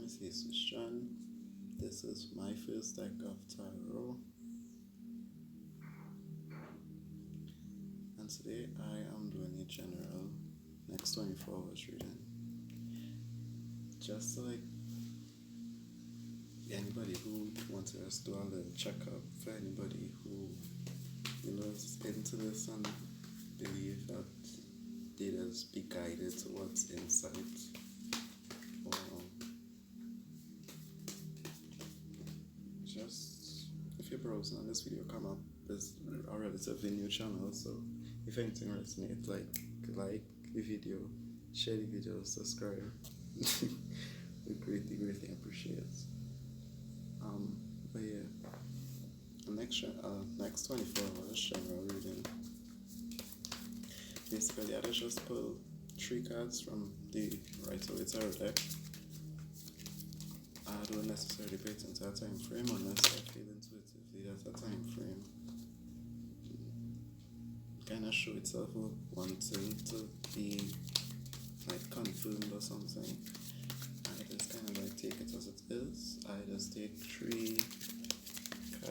is Jesus John. This is my first deck of tarot, and today I am doing a general next 24 hours reading. Just like anybody who wants us to do a little checkup, for anybody who is into this and believe that they just be guided to what's inside, or just if you're browsing and this video come up, it's a relatively new channel, so if anything resonates, like the video, share the video, subscribe. We greatly appreciate it. But yeah, the next 24 hours general reading. Basically, I just pull 3 cards from the Rider-Waite Tarot deck. I don't necessarily pay attention to a time frame unless I feel intuitively that's a time frame. Kind of show itself wanting to be like confirmed or something. I just kind of like take it as it is. I just take 3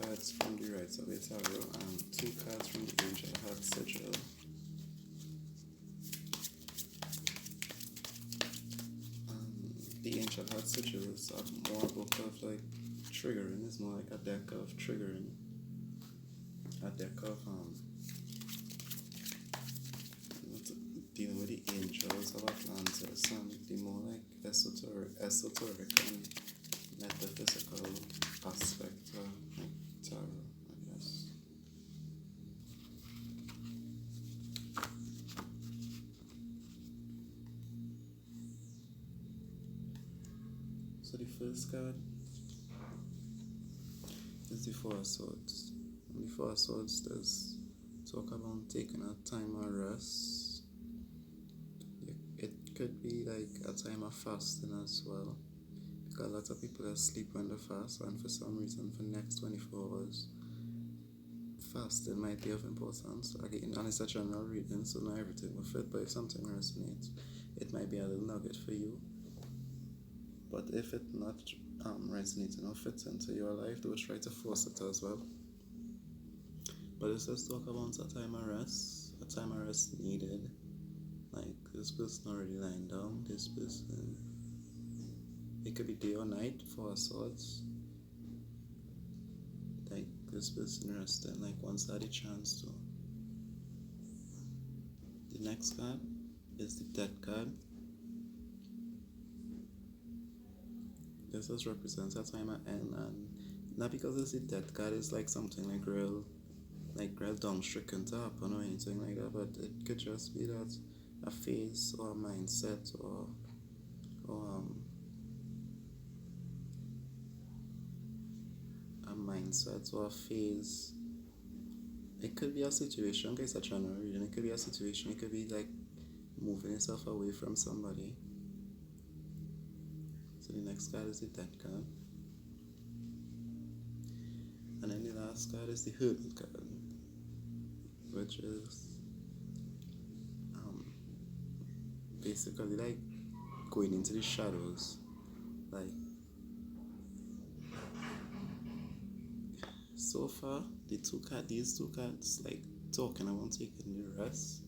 cards from the Rider-Waite Tarot and 2 cards from the Angel Heart Sigil. The Angel Heart Sigil is more a book of like triggering. It's more like a deck of triggering. A deck of dealing with the angels of Atlantis and the more like esoteric and metaphysical aspect of like tarot, I guess. So the first card is the 4 of Swords. And the 4 of Swords does talk about taking a time of rest. It could be like a time of fasting as well, because a lot of people are asleep when they fast, and for some reason for the next 24 hours fasting might be of importance. Again, and it's a general reading, so not everything will fit, but if something resonates, it might be a little nugget for you. But if it not resonating or fits into your life, do try to force it as well. But it says talk about a time of rest needed. Like this person already lying down, this person, it could be day or night, 4 of Swords. Like this person resting, like once they had a chance to. The next card is the Death card. This just represents a time at end, and not because it's the Death card, it's like something like real down-stricken to happen or anything like that, but it could just be that a phase or a mindset or a mindset or a phase. It could be a situation, okay, it's a general reading. It could be a situation, it could be like moving yourself away from somebody. So the next card is the Death card. And then the last card is the Hermit card, which is basically like going into the shadows. Like so far these two cards like talking about taking the rest,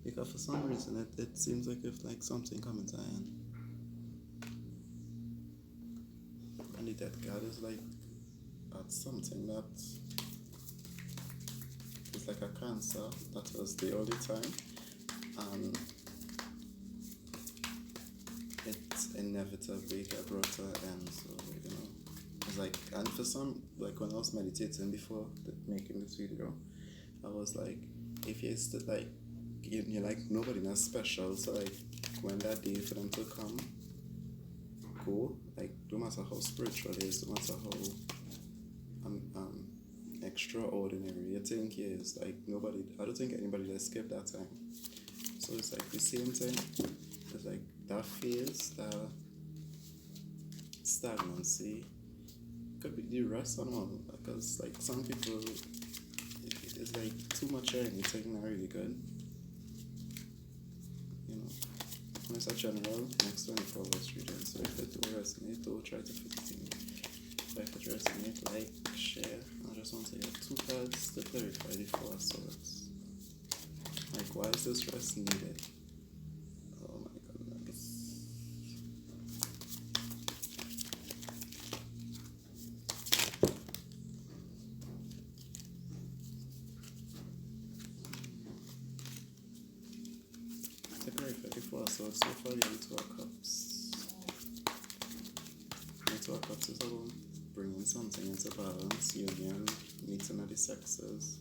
because for some reason it seems like if like something coming to end. And the Death card is like something that is like a cancer that was there all the time, and it's inevitably got brought to an end. So it's like, and for some, like when I was meditating before making this video, I was like, if you're still like you're like nobody not special, so like when that day for them to come, go, like no matter how spiritual it is, no matter how extraordinary you think it is, like I don't think anybody will skip that time. So it's like the same thing. It's like that phase, that stagnancy, could be the rest and all, because like some people, it's like too much of anything not really good, It's a general next 24 hours reading, so if it do resonate, don't try to fit it in. But if it resonate, like, share. I just want to get 2 cards to clarify the 4 of Swords. Like, why is this rest needed? Oh my goodness. To clarify the 4 of Swords, so far the 2 of Cups. The 2 of Cups is about bringing something into balance, union, meeting of the sexes.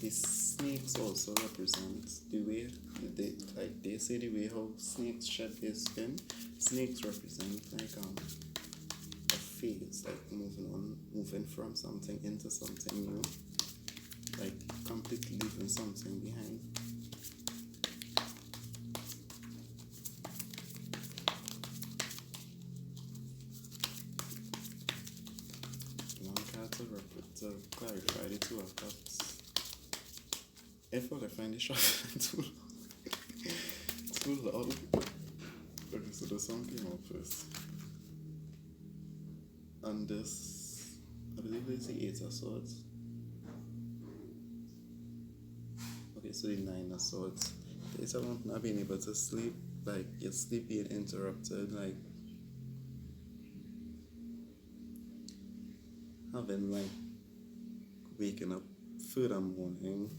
The snakes also represent the way, they say the way how snakes shed their skin. Snakes represent like a phase, like moving from something into something new, like completely leaving something behind. One card to clarify the 2 of Cups. If I find the shuffling too loud. Okay, so the song came out first. And this, I believe it's the 8 of Swords. Okay, so the 9 of Swords. It's about not being able to sleep, like your sleep being interrupted, like having like waking up further morning,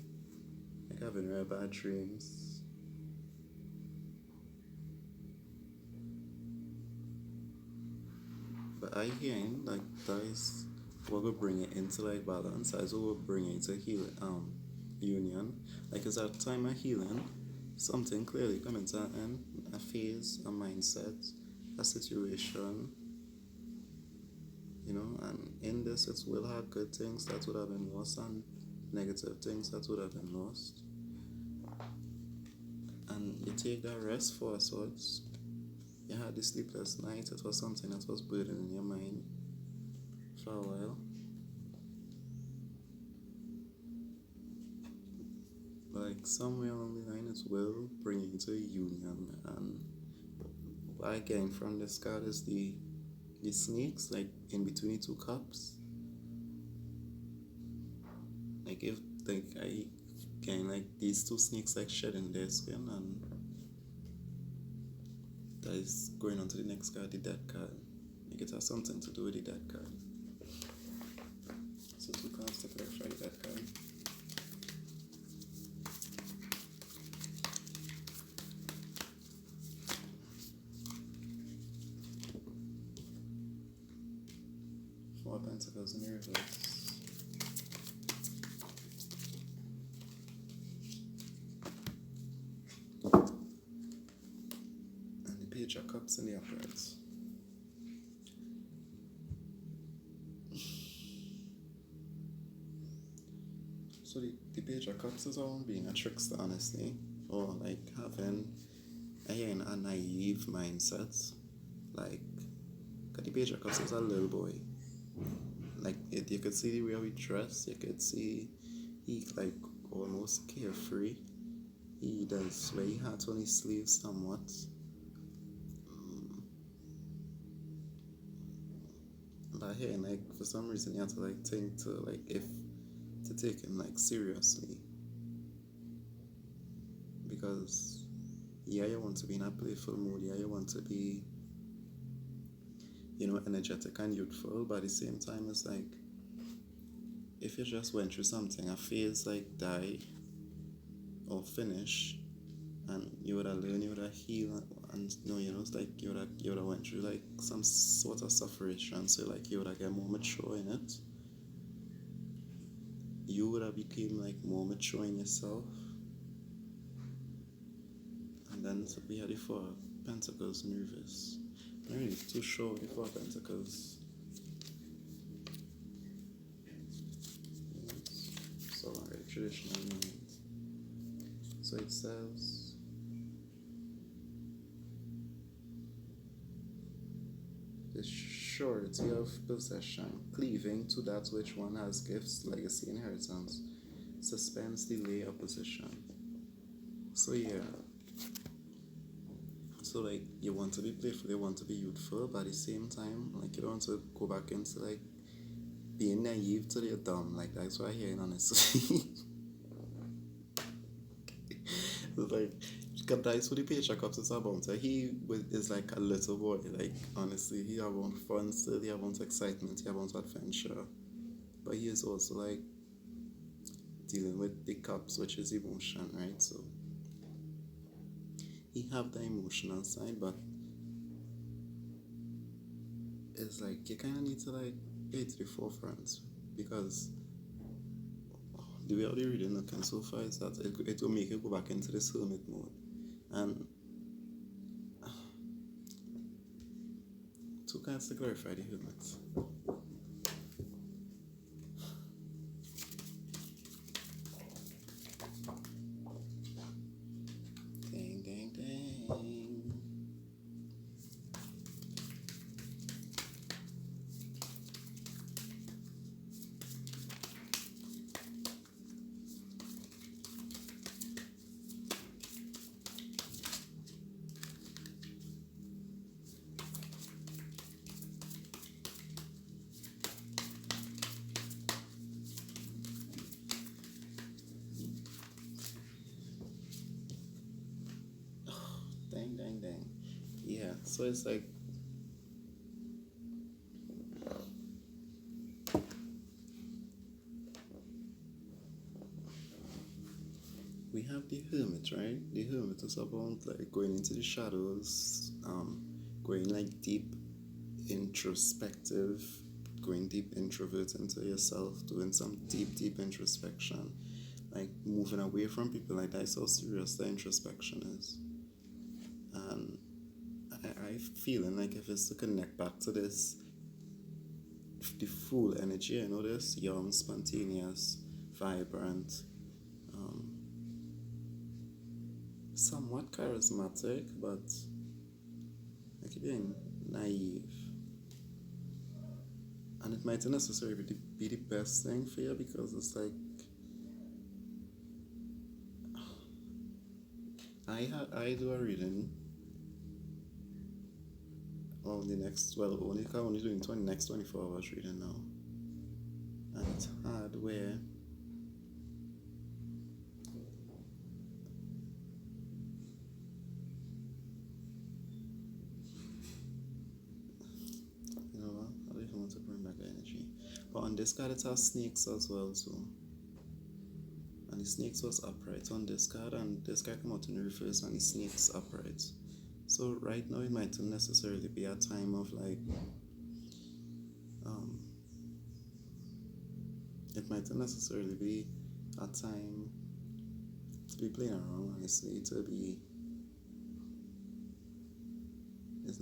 like having real bad dreams. But I hearing like that is what will bring it into like balance, as what will bring it to union. Like it's a time of healing, something clearly coming to an end, a phase, a mindset, a situation, you know, and in this it will have good things that would have been lost and negative things that would have been lost. And you take that rest for Swords. You had the sleepless night, it was something that was burdening in your mind for a while. But like somewhere along the line it will bring you to a union, and what I gain from this card is the snakes, like in between the 2 cups. Like if like I gain like these 2 snakes like shedding their skin, and that is going on to the next card, the Death card. Like it has something to do with the Death card. So 2 cards to clarify the Death card. Four Pentacles in the reverse. And the Page of Cups in the uprights. So the Page of Cups is all being a trickster, honestly, or like having a naive mindset. Like, cause the Page of Cups is a little boy. Like you could see the way he dressed. You could see he like almost carefree. He does wear his hat on his sleeves somewhat. But here, like for some reason, you have to like think to like if to take him like seriously, because yeah, you want to be in a playful mood. Yeah, you want to be, you know, energetic and youthful. But at the same time, it's like if you just went through something, a phase like die or finish, and you would have learned, you would have healed, and you know, it's like you would have went through like some sort of separation, so like you would have get more mature in it. You would have become like more mature in yourself. And then so we had the 4 Pentacles in reverse. I'm really too sure the 4 Pentacles. So alright, traditional meanings. So it says the surety of possession, cleaving to that which one has gifts, legacy, inheritance, suspense, delay, opposition. So yeah. So like you want to be playful, you want to be youthful, but at the same time, like you don't want to go back into like being naive till you're dumb. Like that's what I'm hearing honestly. It's like that's what the paycheck ups is about. So is like a little boy. Like honestly, he have on fun still, he have on excitement, he have on adventure. But he is also like dealing with the cups, which is emotion, right? So he have the emotional side, but it's like you kind of need to like pay to the forefront because the way how the reading looking so far is that it will make you go back into this hermit mode. And two kinds to clarify the hermit. Ding, ding, ding. Dang, dang, dang. Yeah, so it's like we have the hermit, right? The hermit is about like going into the shadows, going like deep introspective, going deep introvert into yourself, doing some deep introspection, like moving away from people. Like that's how serious the introspection is. And I feeling like if it's to connect back to this, the full energy, I know this young, spontaneous, vibrant, somewhat charismatic, but like again, naive. And it might not necessarily be the best thing for you because it's like I do a reading on the next only doing next 24 hours reading now. And it's hard where you know what? I don't even want to bring back the energy. But on this card it has snakes as well too. And the snakes was upright on this card, and this card come out in reverse and the snakes upright. So right now it might not necessarily be a time of like it might not necessarily be a time to be playing around, honestly, it's not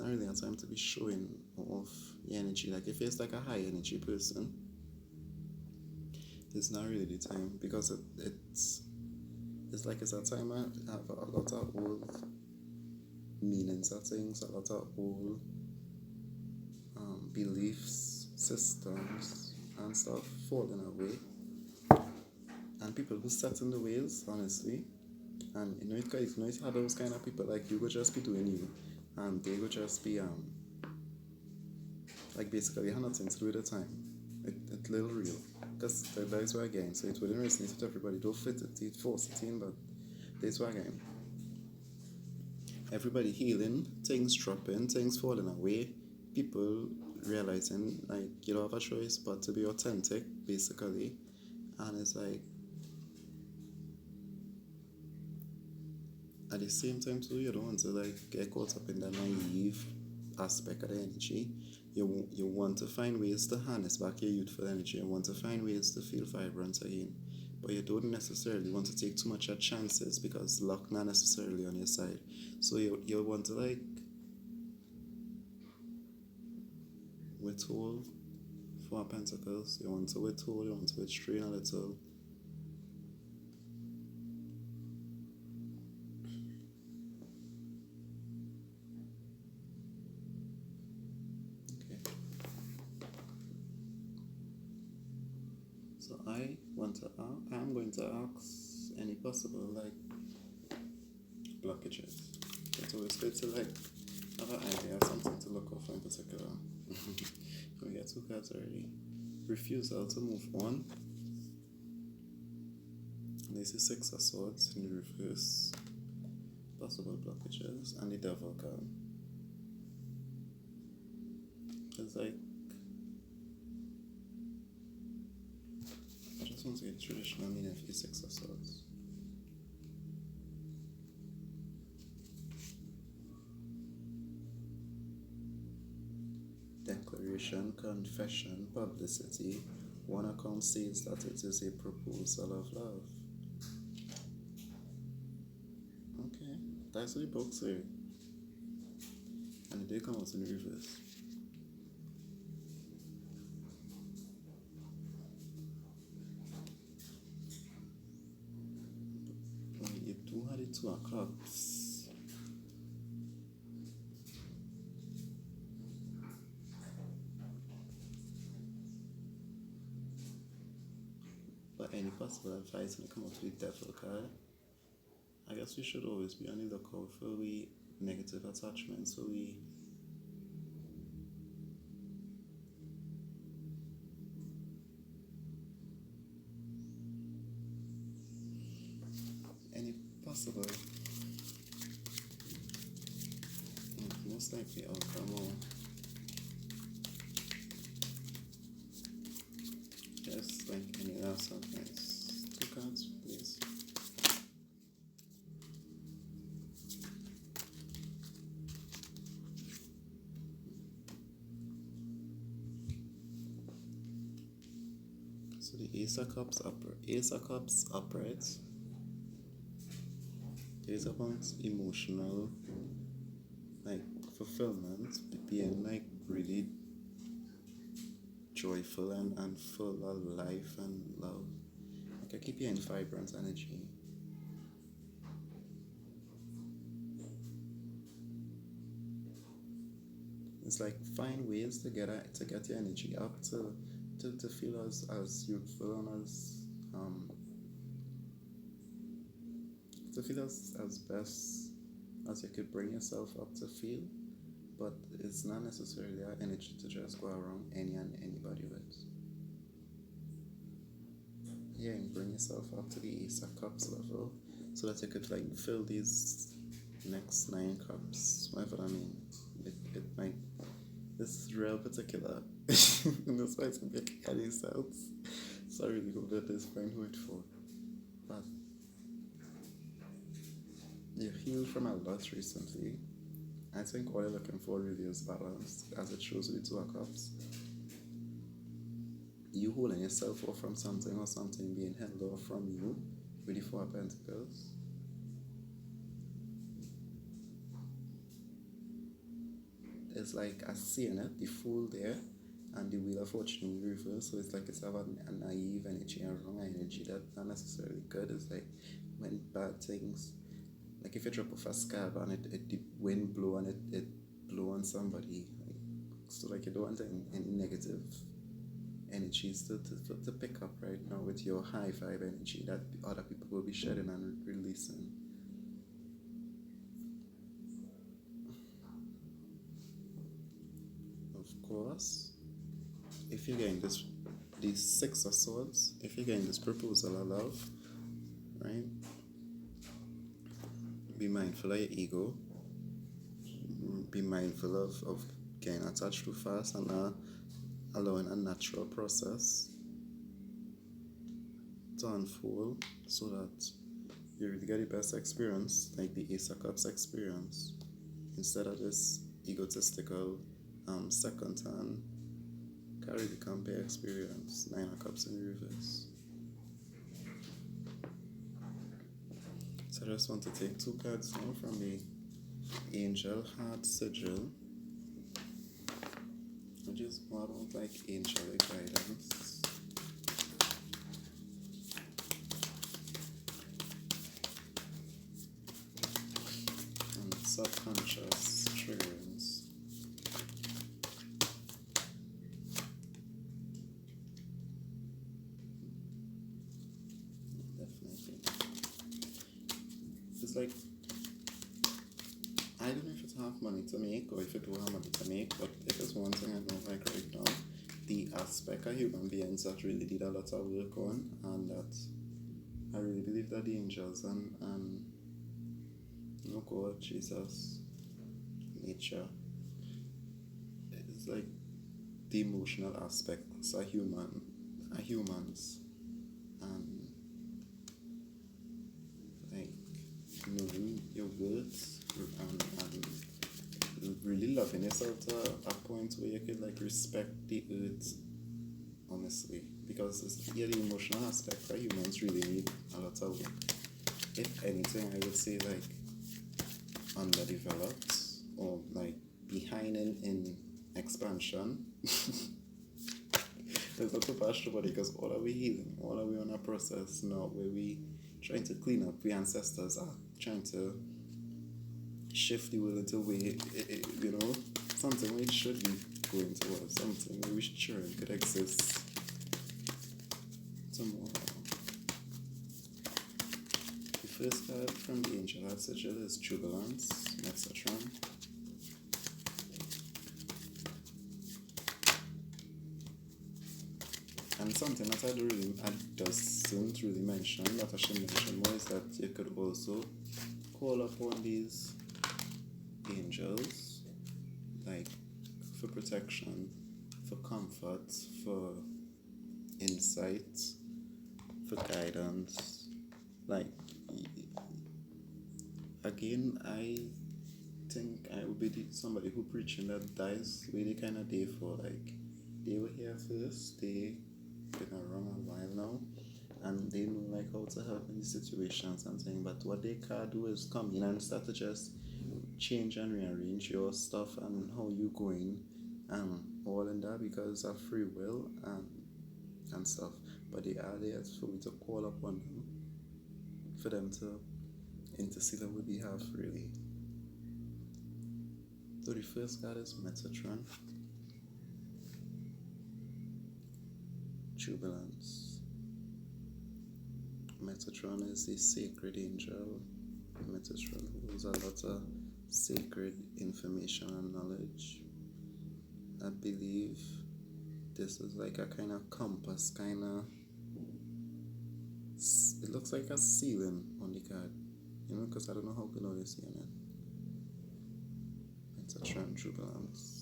really a time to be showing off the energy. Like if it's like a high energy person, it's not really the time because it's like it's a time I have a lot of old meanings of things, a lot of old beliefs, systems, and stuff falling away. And people who set in the ways, honestly. And you know it had those kind of people like you would just be doing you, and they would just be like basically had nothing to do with the time. It little real. Because that is why again, so it wouldn't resonate with everybody. Don't fit it, force it in, but that's why again. Everybody healing, things dropping, things falling away, people realizing like you don't have a choice but to be authentic, basically. And it's like at the same time too, you don't want to like get caught up in the naive aspect of the energy. You want to find ways to harness back your youthful energy. You want to find ways to feel vibrant again. But you don't necessarily want to take too much of chances because luck not necessarily on your side. So you want to like withhold 4 Pentacles. You want to withhold, you want to restrain a little. Okay. So I'm going to ask any possible like blockages. It's always good to like have an idea of something to look out for in particular. We got two cards already. Refusal to move on. This is Six of Swords in reverse. Possible blockages and the Devil card. It's like I just want to get the traditional meaning of the Six of Swords. Declaration, confession, publicity. One account says that it is a proposal of love. Okay, that's what the book say. And the day comes in reverse. You do have the Two of Cups. But any possible advice when it comes to the Devil card? I guess we should always be on the lookout for we negative attachments, so we any possible most likely outcome or just like any last advice. Two cards, please. So the Ace of Cups upright. There's about emotional like fulfillment, being like really joyful and full of life and love. Like I keep hearing vibrant energy. It's like find ways to get your energy up to feel as youthful and as to feel as best as you could bring yourself up to feel, but it's not necessarily our energy to just go around anybody with. Yeah, and bring yourself up to the Ace of Cups level so that you could like fill these next 9 cups, whatever I mean. It might, this is real particular. And that's why it's making any sense. So I really hope that this find who it's for. But you healed from a lot recently. I think all you're looking for really is balance, as it shows with the Two of Cups. You holding yourself off from something or something being held off from you with the Four of Pentacles. It's like I seeing it, the Fool there, and the Wheel of Fortune in reverse. So it's like it's have a naive energy and wrong energy that's not necessarily good. It's like when bad things, like if you drop off a scab and it the wind blow and it blow on somebody, like, so like you don't want any negative energies to pick up right now with your high vibe energy that other people will be shedding and releasing. Of course, if you're getting these Six of Swords, if you're getting this proposal of love, right? Be mindful of your ego. Be mindful of getting attached too fast and allowing a natural process to unfold so that you really get the best experience, like the Ace of Cups experience, instead of this egotistical second hand carry the compare experience. 9 of Cups in reverse. So I just want to take 2 cards now from the Angel Heart Sigil. I just want like angelic guidance. And subconscious triggerings. definitely. It's like, I don't know if it have money to make or if it will have money to make, but if it's one thing I know like right now, the aspect of human beings that really did a lot of work on, and that I really believe that the angels and God, Jesus, nature, it's like the emotional aspects of humans, and like knowing your worth and really loving yourself to a point where you could like respect the earth, honestly, because it's, yeah, the emotional aspect that humans really need a lot of work. If anything, I would say like underdeveloped or like behind in expansion. There's not too fast body because all are we healing, all are we on a process now where we trying to clean up. We ancestors are trying to shift the world into a way, something which should be going towards, something which children could exist tomorrow. The first card from the Angel Heart Sigil is Jubilance, Metatron. And something that I doesn't really mention, that I should mention more, is that you could also call upon these angels, like for protection, for comfort, for insight, for guidance. Like, again, I think I would be somebody who preaching that dies really kind of day for, like, they were here first, they been around a while now, and they know like how to help in these situations and things, but what they can do is come in and start to just change and rearrange your stuff and how you going and all in that, because of free will and stuff. But they are there for me to call upon them, for them to intercede on my behalf, really. So the first card is Metatron, Jubilance. Metatron is a sacred angel. Metatron holds a lot of sacred information and knowledge. I believe this is like a kind of compass, it looks like a ceiling on the card, because I don't know how to know this seeing it. Metatron, Jubilance.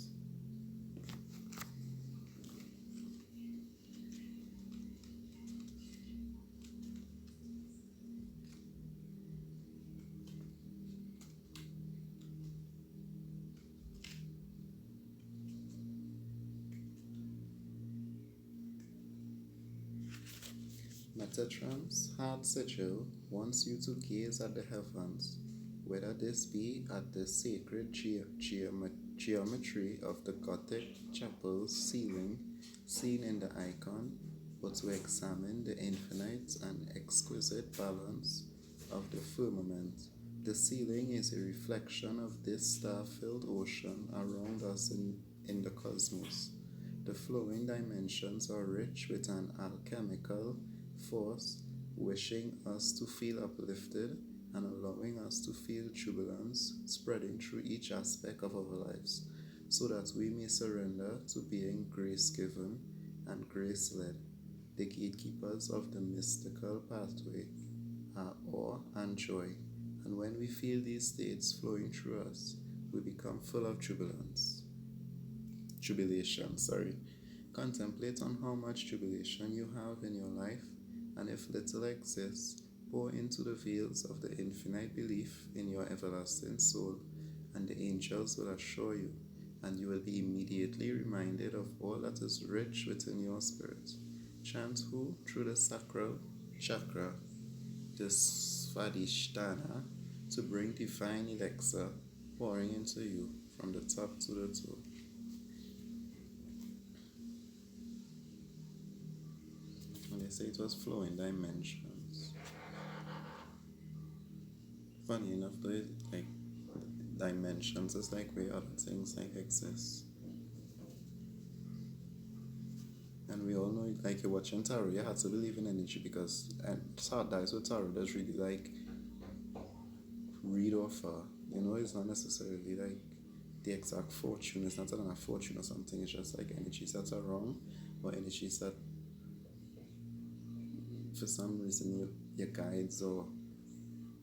Metatron's heart sigil wants you to gaze at the heavens, whether this be at the sacred geometry of the Gothic chapel's ceiling seen in the icon, or to examine the infinite and exquisite balance of the firmament. The ceiling is a reflection of this star-filled ocean around us in the cosmos. The flowing dimensions are rich with an alchemical force, wishing us to feel uplifted and allowing us to feel jubilance spreading through each aspect of our lives, so that we may surrender to being grace given and grace led. The gatekeepers of the mystical pathway are awe and joy, and when we feel these states flowing through us, we become full of jubilation. Contemplate on how much jubilation you have in your life, and if little exists, pour into the veils of the infinite belief in your everlasting soul, and the angels will assure you, and you will be immediately reminded of all that is rich within your spirit. Chant Hu through the sacral chakra, the Svadhisthana, to bring divine elixir pouring into you from the top to the toe. And they say it was flowing dimensions. Funny enough, though, like dimensions is like where other things like exist, and we all know, like you're watching tarot, you have to believe in energy because and guys with tarot does really like read off. It's not necessarily like the exact fortune. It's not a fortune or something. It's just like energies that are wrong, or energies that for some reason your guides or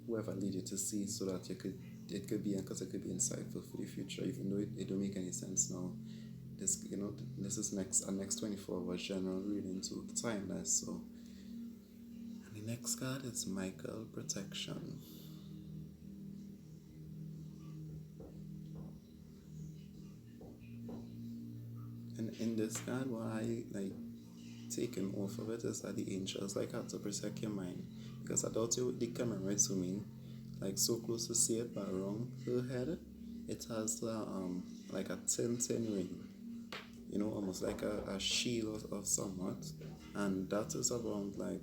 whoever lead you to see, so that it could be, because it could be insightful for the future, even though it don't make any sense now. This is a next 24 hours general reading to timeless. So, and the next card is Michael Protection. And in this card, what I like taken off of it is that the angels like have to protect your mind, because I thought the camera might zoom in like so close to see it, but around her head it has like a tin ring, almost like a shield of somewhat, and that is around like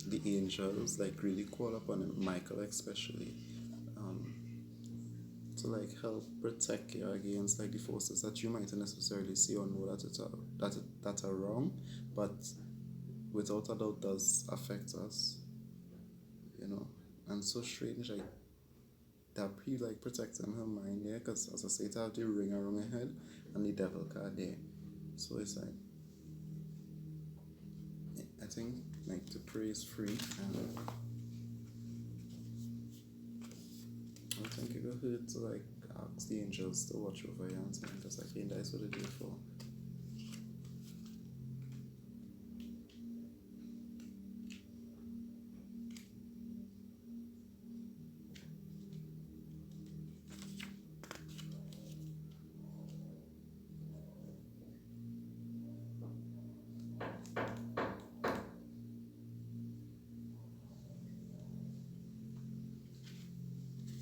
the angels like really call upon him, Michael especially, to like help protect you against like the forces that you might not necessarily see or know that are wrong, but without a doubt does affect us, and so strange like that he like protecting her mind there, because as I say, it have the ring around her head and the devil card there. So it's like, I think like to pray is free, and I think it will hurt to like ask the angels to watch over you and something, because I think that's what they do for.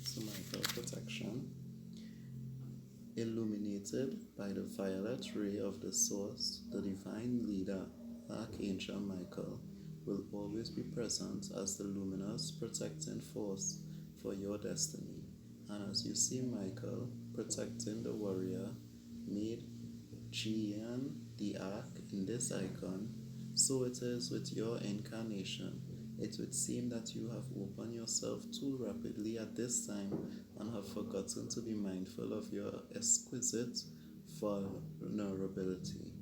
So Michael Protection. Illuminated by the violet ray of the source, the divine leader, Archangel Michael, will always be present as the luminous protecting force for your destiny. And as you see Michael protecting the warrior, made Gian the Ark in this icon, so it is with your incarnation. It would seem that you have opened yourself too rapidly at this time and have forgotten to be mindful of your exquisite vulnerability.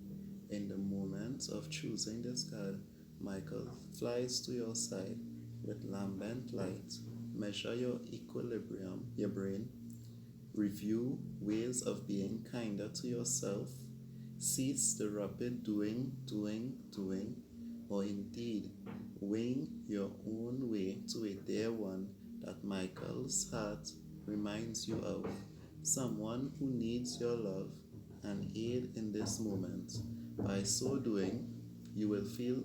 In the moment of choosing this card, Michael flies to your side with lambent light. Measure your equilibrium, your brain. Review ways of being kinder to yourself. Cease the rapid doing, or indeed wing your own way to a dear one that Michael's heart reminds you of, someone who needs your love and aid in this moment. By so doing, you will feel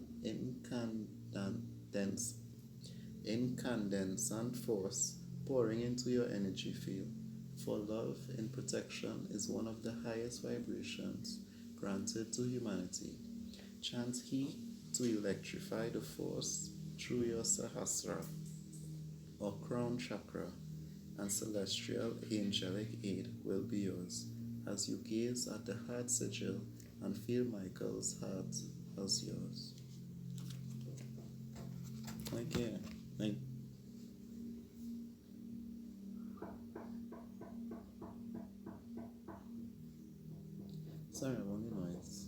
incandescent force pouring into your energy field. For love and protection is one of the highest vibrations granted to humanity. Chant He to electrify the force through your Sahasrara or crown chakra, and celestial angelic aid will be yours as you gaze at the heart sigil and feel Michael's heart as yours. Sorry about the noise.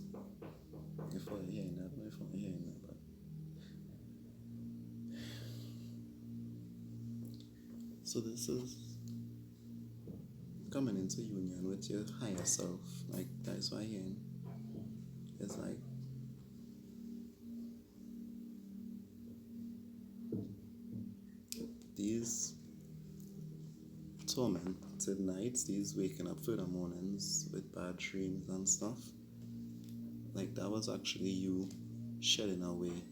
If I'm hearing that, but so this is coming into union with your higher self. Like that's why here it's like these tormented nights, these waking up through the mornings with bad dreams and stuff, like that was actually you shedding away.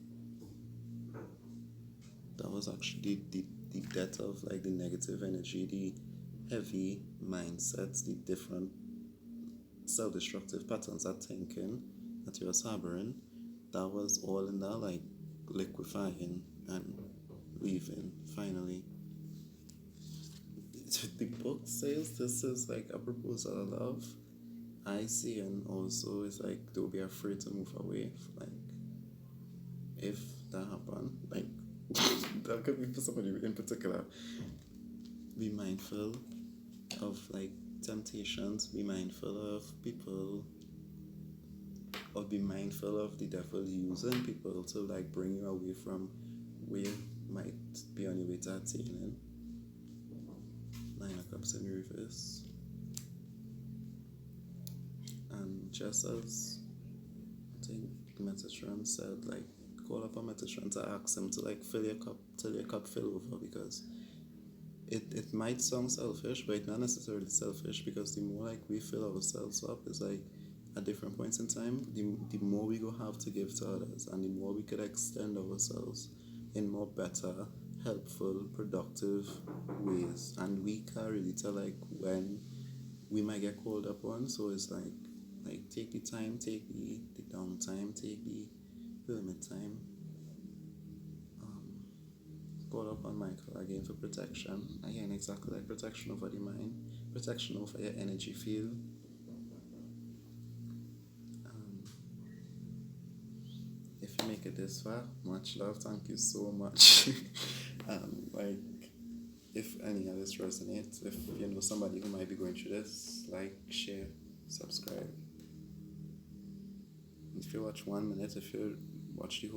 That was actually the death of like the negative energy, the heavy mindsets, the different self-destructive patterns of thinking that you were harboring. That was all in that like liquefying and leaving finally. The book says this is like a proposal of love, I see, and also it's like they'll be afraid to move away. Like if that happen, like that could be for somebody in particular. Be mindful of like temptations. Be mindful of people, or be mindful of the devil using people to like bring you away from where you might be on your way to attaining. Nine of Cups in reverse. And just as I think Metatron said, like call upon Metatron to ask him to like fill your cup till your cup fill over, because it might sound selfish, but it's not necessarily selfish, because the more like we fill ourselves up is like at different points in time, the more we go have to give to others, and the more we could extend ourselves in more better, helpful, productive ways. And we can't really tell like when we might get called upon. So it's like take the time, take the downtime, take the hermit time. Call upon Michael again for protection. Again, exactly like protection over the mind, protection over your energy field. If you make it this far, much love. Thank you so much. Like, if any of this resonates, if you know somebody who might be going through this, like, share, subscribe. If you watch 1 minute, if you watch the whole